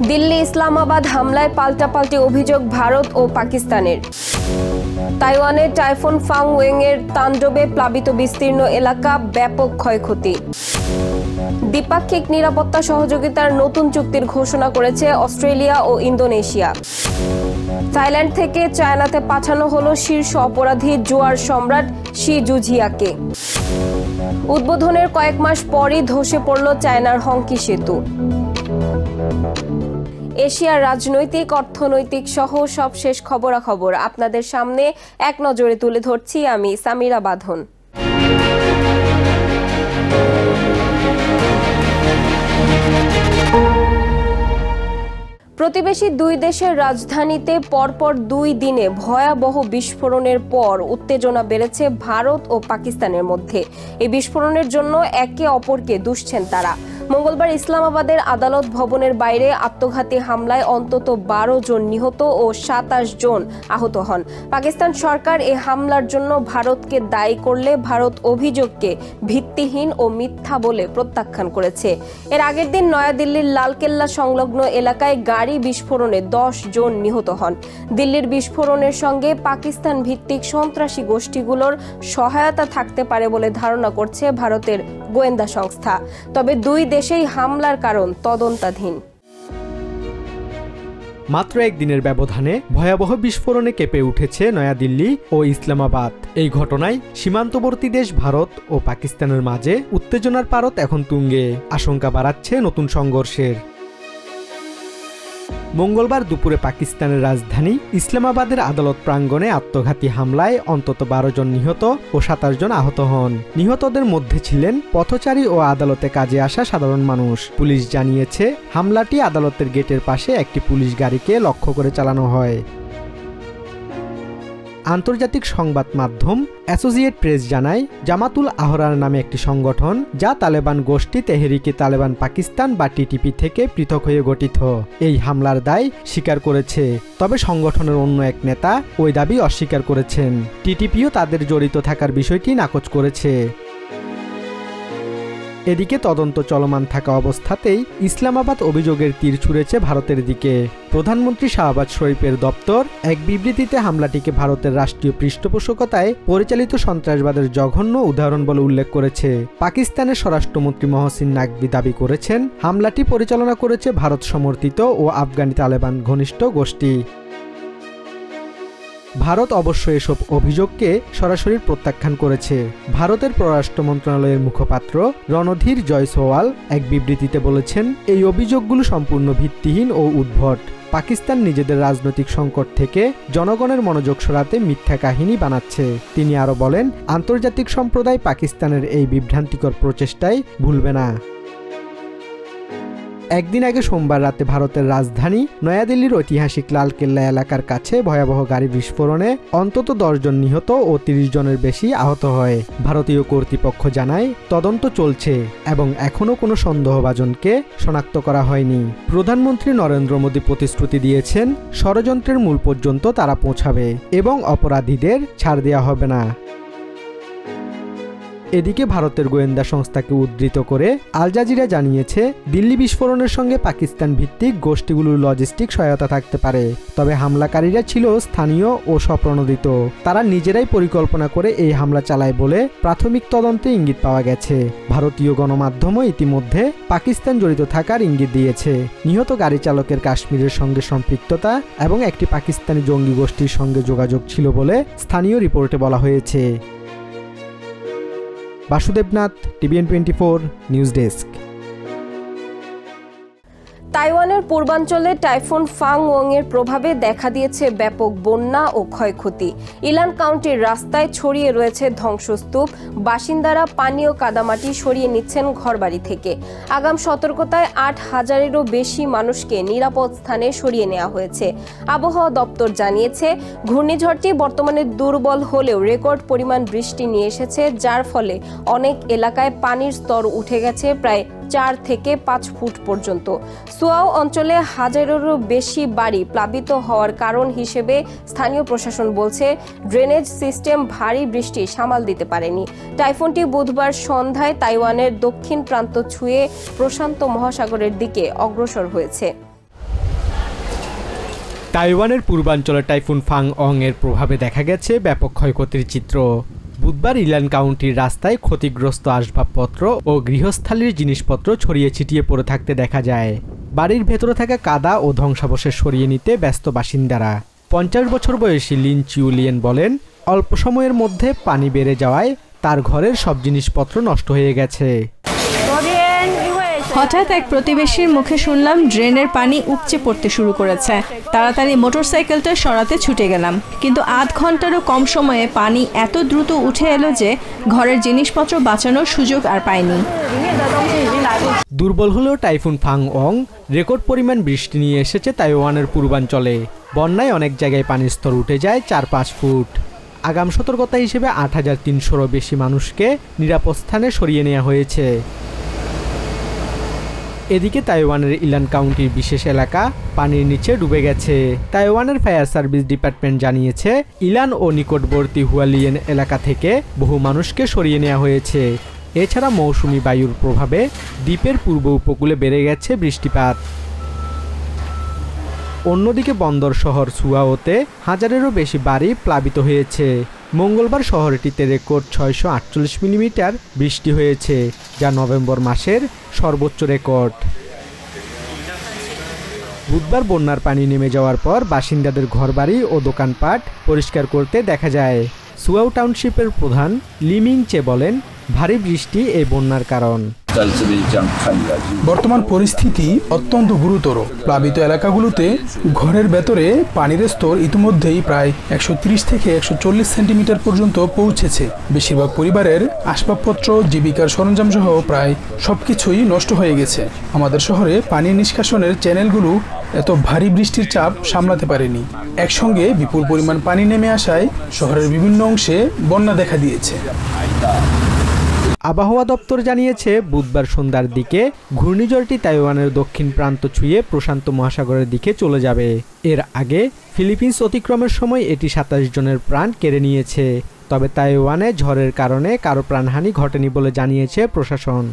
দিল্লি ইসলামাবাদ হামলায় পাল্টাপাল্টি অভিযোগ ভারত ও পাকিস্তানের। তাইওয়ানে টাইফুন ফাং ওয়েং এর তাণ্ডবে প্লাবিত বিস্তীর্ণ এলাকা, ব্যাপক ক্ষয়ক্ষতি। দ্বিপাক্ষিক নিরাপত্তা সহযোগিতার নতুন চুক্তির ঘোষণা করেছে অস্ট্রেলিয়া ও ইন্দোনেশিয়া। থাইল্যান্ড থেকে চায়নাতে পাঠানো হলো শীর্ষ অপরাধী জুয়ার সম্রাট শি জুজিয়াকে। উদ্বোধনের কয়েক মাস পরই ধসে পড়ল চায়নার হংকি সেতু। এশিয়ার রাজনৈতিক, অর্থনৈতিক সহ সবশেষ খবরাখবর আপনাদের সামনে এক নজরে তুলে ধরছি আমি সামিরা বাঁধন। প্রতিবেশী দুই দেশের রাজধানীতে পরপর 2 দিনে ভয়াবহ বিস্ফোরণের পর উত্তেজনা বেড়েছে ভারত ও পাকিস্তানের মধ্যে। এই বিস্ফোরণের জন্য একে অপরকে দুষছেন তারা। মঙ্গলবার ইসলামাবাদের আদালত ভবনের বাইরে আত্মঘাতী হামলায় অন্তত 12 জন নিহত ও 27 জন আহত হন। পাকিস্তান সরকার এই হামলার জন্য ভারতকে দায়ী করলে ভারত অভিযোগকে ভিত্তিহীন ও মিথ্যা বলে প্রত্যাখ্যান করেছে। এর আগের দিন নয়াদিল্লির লালকেল্লা সংলগ্ন এলাকায় গাড়ি বিস্ফোরণে 10 জন নিহত হন। দিল্লির বিস্ফোরণের সঙ্গে পাকিস্তান ভিত্তিক সন্ত্রাসী গোষ্ঠীগুলোর সহায়তা থাকতে পারে বলে ধারণা করছে ভারতের গোয়েন্দা সংস্থা। তবে দুই দেশেই হামলার কারণ তদন্তাধীন। মাত্র একদিনের ব্যবধানে ভয়াবহ বিস্ফোরণে কেঁপে উঠেছে নয়াদিল্লি ও ইসলামাবাদ। এই ঘটনায় সীমান্তবর্তী দেশ ভারত ও পাকিস্তানের মাঝে উত্তেজনার পারদ এখন তুঙ্গে, আশঙ্কা বাড়াচ্ছে নতুন সংঘর্ষের। মঙ্গলবার দুপুরে পাকিস্তানের রাজধানী ইসলামাবাদের আদালত প্রাঙ্গণে আত্মঘাতী হামলায় অন্তত 12 জন নিহত ও 27 জন আহত হন। নিহতদের মধ্যে ছিলেন পথচারী ও আদালতে কাজে আসা সাধারণ মানুষ। পুলিশ জানিয়েছে, হামলাটি আদালতের গেটের পাশে একটি পুলিশ গাড়িকে লক্ষ্য করে চালানো হয়। আন্তর্জাতিক সংবাদ মাধ্যম অ্যাসোসিয়েট প্রেস জানায়, জামাতুল আহরার নামে একটি সংগঠন, যা তালেবান গোষ্ঠী তেহরিকে তালেবান পাকিস্তান বা টিটিপি থেকে পৃথক হয়ে গঠিত, এই হামলার দায় স্বীকার করেছে। তবে সংগঠনের অন্য এক নেতা ওই দাবি অস্বীকার করেছেন। টিটিপিও তাদের জড়িত থাকার বিষয়টি নাকচ করেছে। এদিকে তদন্ত চলমান থাকা অবস্থাতেই ইসলামাবাদ অভিযোগের তীর ছুঁড়েছে ভারতের দিকে। প্রধানমন্ত্রী শাহবাজ শরীফের দপ্তর এক বিবৃতিতে হামলাটিকে ভারতের রাষ্ট্রীয় পৃষ্ঠপোষকতায় পরিচালিত সন্ত্রাসবাদের জঘন্য উদাহরণ বলে উল্লেখ করেছে। পাকিস্তানের স্বরাষ্ট্রমন্ত্রী মহসিন নাকভি দাবি করেছেন, হামলাটি পরিচালনা করেছে ভারত সমর্থিত ও আফগানি তালেবান ঘনিষ্ঠ গোষ্ঠী। ভারত অবশ্য এসব অভিযোগকে সরাসরি প্রত্যাখ্যান করেছে। ভারতের পররাষ্ট্র মন্ত্রণালয়ের মুখপাত্র রণধীর জয়সওয়াল এক বিবৃতিতে বলেছেন, এই অভিযোগগুলো সম্পূর্ণ ভিত্তিহীন ও উদ্ভট। পাকিস্তান নিজেদের রাজনৈতিক সংকট থেকে জনগণের মনোযোগ সরাতে মিথ্যা কাহিনী বানাচ্ছে। তিনি আরও বলেন, আন্তর্জাতিক সম্প্রদায় পাকিস্তানের এই বিভ্রান্তিকর প্রচেষ্টায় ভুলবে না। একদিন আগে সোমবার রাতে ভারতের রাজধানী নয়াদিল্লির ঐতিহাসিক লালকেল্লা এলাকার কাছে ভয়াবহ গাড়ি বিস্ফোরণে অন্তত 10 জন নিহত ও 30 জনের বেশি আহত হয়। ভারতীয় কর্তৃপক্ষ জানায়, তদন্ত চলছে এবং এখনও কোনো সন্দেহভাজনকে শনাক্ত করা হয়নি। প্রধানমন্ত্রী নরেন্দ্র মোদী প্রতিশ্রুতি দিয়েছেন, ষড়যন্ত্রের মূল পর্যন্ত তারা পৌঁছাবে এবং অপরাধীদের ছাড় দেওয়া হবে না। এদিকে ভারতের গোয়েন্দা সংস্থাকে উদ্ধৃত করে আল জাজিরা জানিয়েছে, দিল্লি বিস্ফোরণের সঙ্গে পাকিস্তান ভিত্তিক গোষ্ঠীগুলোর লজিস্টিক সহায়তা থাকতে পারে। তবে হামলাকারীরা ছিল স্থানীয় ও স্বপ্রণোদিত। তারা নিজেরাই পরিকল্পনা করে এই হামলা চালায় বলে প্রাথমিক তদন্তে ইঙ্গিত পাওয়া গেছে। ভারতীয় গণমাধ্যমও ইতিমধ্যে পাকিস্তান জড়িত থাকার ইঙ্গিত দিয়েছে। নিহত গাড়ি চালকের কাশ্মীরের সঙ্গে সম্পৃক্ততা এবং একটি পাকিস্তানি জঙ্গি গোষ্ঠীর সঙ্গে যোগাযোগ ছিল বলে স্থানীয় রিপোর্টে বলা হয়েছে। Basudebnath, TVN24 news desk. তাইওয়ানের পূর্বাঞ্চলে টাইফুন ফাং ওয়েং এর প্রভাবে দেখা দিয়েছে ব্যাপক বন্যা ও ক্ষয়ক্ষতি। ইলান কাউন্টির রাস্তায় ছড়িয়ে রয়েছে ধ্বংসস্তূপ। বাসিন্দারা পানি ও কাদামাটি সরিয়ে নিচ্ছেন ঘরবাড়ি থেকে। আগাম সতর্কতায় 8,000-এরও বেশি মানুষকে নিরাপদ স্থানে সরিয়ে নেওয়া হয়েছে। আবহাওয়া দপ্তর জানিয়েছে, ঘূর্ণিঝড়টি বর্তমানে দুর্বল হলেও রেকর্ড পরিমাণ বৃষ্টি নিয়ে এসেছে, যার ফলে অনেক এলাকায় পানির স্তর উঠে গেছে প্রায় 4 থেকে 5 ফুট পর্যন্ত। সুয়াও অঞ্চলে 1000-এরও বেশি বাড়ি প্লাবিত হওয়ার কারণ হিসেবে স্থানীয় প্রশাসন বলছে, ড্রেনেজ সিস্টেম ভারী বৃষ্টি সামাল দিতে পারেনি। টাইফুনটি বুধবার সন্ধ্যায় তাইওয়ানের দক্ষিণ প্রান্ত ছুঁয়ে প্রশান্ত মহাসাগরের দিকে অগ্রসর হয়েছে। তাইওয়ানের পূর্বাঞ্চলে টাইফুন ফাং অং এর প্রভাবে দেখা গেছে ব্যাপক ক্ষয়ক্ষতির চিত্র। বুধবার ইলান কাউন্টির রাস্তায় ক্ষতিগ্রস্ত আসবাবপত্র ও গৃহস্থালির জিনিসপত্র ছড়িয়ে ছিটিয়ে পড়ে থাকতে দেখা যায়। বাড়ির ভেতরে থাকা কাদা ও ধ্বংসাবশেষ সরিয়ে নিতে ব্যস্ত বাসিন্দারা। 50 বছর বয়সী লিন চিউলিয়েন বলেন, অল্প সময়ের মধ্যে পানি বেড়ে যাওয়ায় তার ঘরের সব জিনিসপত্র নষ্ট হয়ে গেছে। হঠাৎ এক প্রতিবেশীর মুখে শুনলাম ড্রেনের পানি উপচে পড়তে শুরু করেছে। তাড়াতাড়ি মোটরসাইকেলটা সরাতে ছুটে গেলাম, কিন্তু আধ ঘন্টারও কম সময়ে পানি এত দ্রুত উঠে এলো যে ঘরের জিনিসপত্র বাঁচানোর সুযোগ আর পাইনি। দুর্বল হলেও টাইফুন ফাং অং রেকর্ড পরিমাণ বৃষ্টি নিয়ে এসেছে তাইওয়ানের পূর্বাঞ্চলে। বন্যায় অনেক জায়গায় পানির স্তর উঠে যায় 4-5 ফুট। আগাম সতর্কতা হিসেবে 8300-রও বেশি মানুষকে নিরাপদ স্থানে সরিয়ে নেওয়া হয়েছে। এদিকে তাইওয়ানের ইলান কাউন্টির বিশেষ এলাকা পানির নিচে ডুবে গেছে। তাইওয়ানের ফায়ার সার্ভিস ডিপার্টমেন্ট জানিয়েছে, ইলান ও নিকটবর্তী হুয়ালিয়েন এলাকা থেকে বহু মানুষকে সরিয়ে নেওয়া হয়েছে। এছাড়া মৌসুমি বায়ুর প্রভাবে দ্বীপের পূর্ব উপকূলে বেড়ে গেছে বৃষ্টিপাত। অন্যদিকে বন্দর শহর সুয়াওতে হাজারেরও বেশি বাড়ি প্লাবিত হয়েছে। মঙ্গলবার শহরটিতে রেকর্ড 648 মিলিমিটার বৃষ্টি হয়েছে, যা নভেম্বর মাসের সর্বোচ্চ রেকর্ড। বুধবার বন্যার পানি নেমে যাওয়ার পর বাসিন্দাদের ঘরবাড়ি ও দোকানপাট পরিষ্কার করতে দেখা যায়। সুয়াও টাউনশিপের প্রধান লিমিং চে বলেন, ভারী বৃষ্টি এই বন্যার কারণ। বর্তমান পরিস্থিতি অত্যন্ত গুরুতর। প্লাবিত এলাকাগুলোতে ঘরের ভেতরে পানির স্তর ইতিমধ্যেই প্রায় 130 থেকে 140 সেন্টিমিটার পর্যন্ত পৌঁছেছে। বেশিরভাগ পরিবারের আসবাবপত্র, জীবিকার সরঞ্জাম সহ প্রায় সবকিছুই নষ্ট হয়ে গেছে। আমাদের শহরে পানি নিষ্কাশনের চ্যানেলগুলো এত ভারী বৃষ্টির চাপ সামলাতে পারেনি। একসঙ্গে বিপুল পরিমাণ পানি নেমে আসায় শহরের বিভিন্ন অংশে বন্যা দেখা দিয়েছে। আবহাওয়া দপ্তর জানিয়েছে, বুধবার সন্ধ্যার দিকে ঘূর্ণিঝড়টি তাইওয়ানের দক্ষিণ প্রান্ত ছুঁয়ে প্রশান্ত মহাসাগরের দিকে চলে যাবে। এর আগে ফিলিপিন্স অতিক্রমের সময় এটি 27 জনের প্রাণ কেড়ে নিয়েছে। তবে তাইওয়ানে ঝড়ের কারণে কারো প্রাণহানি ঘটেনি বলে জানিয়েছে প্রশাসন।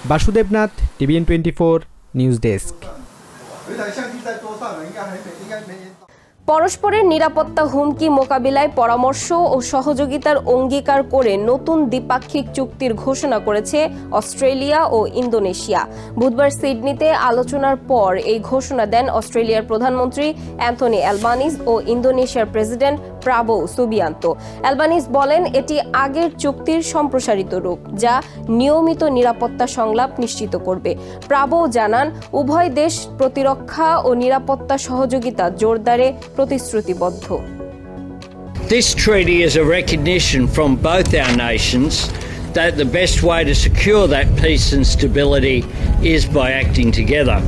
Basudebnath, TVN 24 news desk. পরস্পরের নিরাপত্তা হুমকি মোকাবিলায় পরামর্শ ও সহযোগিতার অঙ্গীকার করে নতুন দ্বিপাক্ষিক চুক্তির ঘোষণা করেছে অস্ট্রেলিয়া ও ইন্দোনেশিয়া। বুধবার সিডনিতে আলোচনার পর এই ঘোষণা দেন অস্ট্রেলিয়ার প্রধানমন্ত্রী অ্যান্থনি অ্যালবানিজ ও ইন্দোনেশিয়ার প্রেসিডেন্ট প্রাবো সুবিয়ান্তো। অ্যালবানিজ বলেন, এটি আগের চুক্তির সম্প্রসারিত রূপ, যা নিয়মিত নিরাপত্তা সংলাপ নিশ্চিত করবে। প্রাবো জানান, উভয় দেশ প্রতিরক্ষা ও নিরাপত্তা সহযোগিতা জোরদারে প্রতিশ্রুতিবদ্ধ। This treaty is a recognition from both our nations that the best way to secure that peace and stability is by acting together.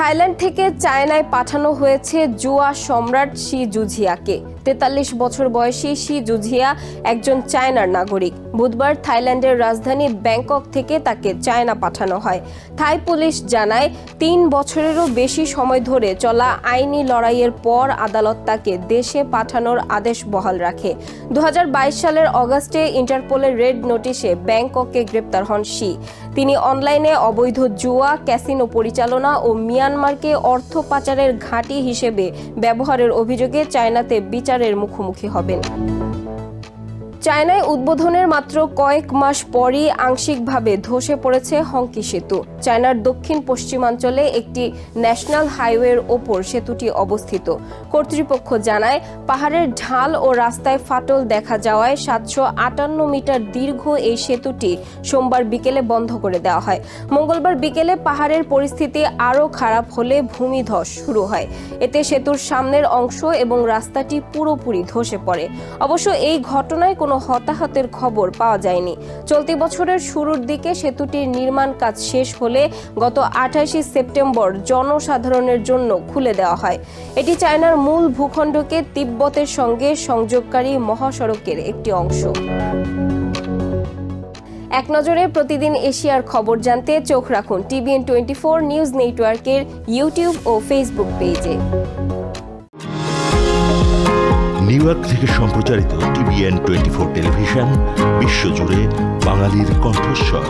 Thailand থেকে চায়নায় পাঠানো হয়েছে জুয়া সম্রাট শি জুঝিয়াকে। 43 বছর বয়সী শি জুঝিয়া একজন চায়নার নাগরিক। বুধবার থাইল্যান্ডের রাজধানী ব্যাংকক থেকে তাকে চায়না পাঠানো হয়। থাই পুলিশ জানায়, 3 বছরেরও বেশি সময় ধরে চলা আইনি লড়াইয়ের পর আদালত তাকে দেশে পাঠানোর আদেশ বহাল রাখে। 2022 সালের অগাস্টে ইন্টারপোলের রেড নোটিশে ব্যাংককে গ্রেপ্তার হন শি। তিনি অনলাইনে অবৈধ জুয়া, ক্যাসিনো পরিচালনা ও মিয়ানমারকে অর্থ পাচারের ঘাঁটি হিসেবে ব্যবহারের অভিযোগে চায়নাতে বিচারের মুখোমুখি হবেন। চায়নায় উদ্বোধনের মাত্র কয়েক মাস পরই আংশিকভাবে ধসে পড়েছে হংকি সেতু। চায়নার দক্ষিণ পশ্চিমাঞ্চলে একটি ন্যাশনাল হাইওয়ের ওপর সেতুটি অবস্থিত। কর্তৃপক্ষ জানায়, পাহাড়ের ঢাল ও রাস্তায় ফাটল দেখা যাওয়ায় 758 মিটার দীর্ঘ এই সেতুটি সোমবার বিকেলে বন্ধ করে দেওয়া হয়। মঙ্গলবার বিকেলে পাহাড়ের পরিস্থিতি আরও খারাপ হলে ভূমিধস শুরু হয়। এতে সেতুর সামনের অংশ এবং রাস্তাটি পুরোপুরি ধসে পড়ে। অবশ্য এই ঘটনায় কোনো হতাহতের খবর পাওয়া যায়নি। চলতি বছরের শুরুর দিকে সেতুটির নির্মাণ কাজ শেষ হলে গত 28 সেপ্টেম্বর জনসাধারণের জন্য খুলে দেওয়া হয়। এটি চায়নার মূল ভূখণ্ডকে তিব্বতের সঙ্গে সংযোগকারী মহাসড়কের একটি অংশ। এক নজরে প্রতিদিন এশিয়ার খবর জানতে চোখ রাখুন TVN 24 নিউজ নেটওয়ার্কের ইউটিউব ও ফেসবুক পেজে। নিউ ইয়র্ক থেকে সম্প্রচারিত TVN 24 টেলিভিশন বিশ্বজুড়ে বাঙালির কণ্ঠস্বর।